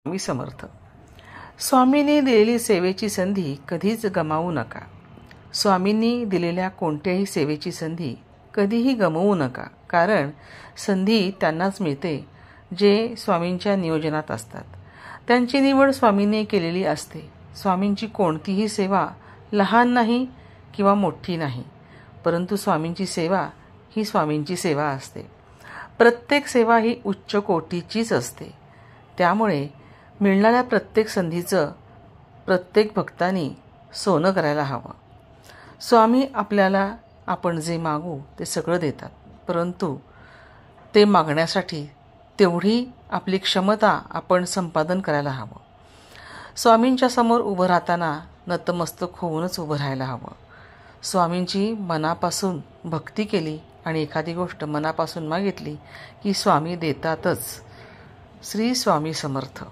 स्वामी समर्थ. स्वामींनी दिलेली सेवेची संधी कधीच गमावू नका. स्वामींनी दिलेल्या कोणत्याही सेवेची संधी कधीही गमावू नका, कारण संधी त्यांनाच मिळते जे स्वामींच्या नियोजनात असतात. त्यांची निवड स्वामींनी केलेली असते. स्वामींची कोणतीही सेवा लहान नाही किंवा मोठी नाही, परंतु स्वामींची सेवा ही स्वामींची सेवा असते. प्रत्येक सेवा ही उच्च कोटीचीच असते. त्यामुळे मिळणाऱ्या प्रत्येक संधीचं प्रत्येक भक्तांनी सोनं करायला हवं. स्वामी आपल्याला आपण जे मागू ते सगळं देतात, परंतु ते मागण्यासाठी तेवढी आपली क्षमता आपण संपादन करायला हवं. स्वामींच्या समोर उभं राहताना नतमस्तक होऊनच उभं राहायला हवं. स्वामींची मनापासून भक्ती केली आणि एखादी गोष्ट मनापासून मागितली की स्वामी देतातच. श्री स्वामी समर्थ.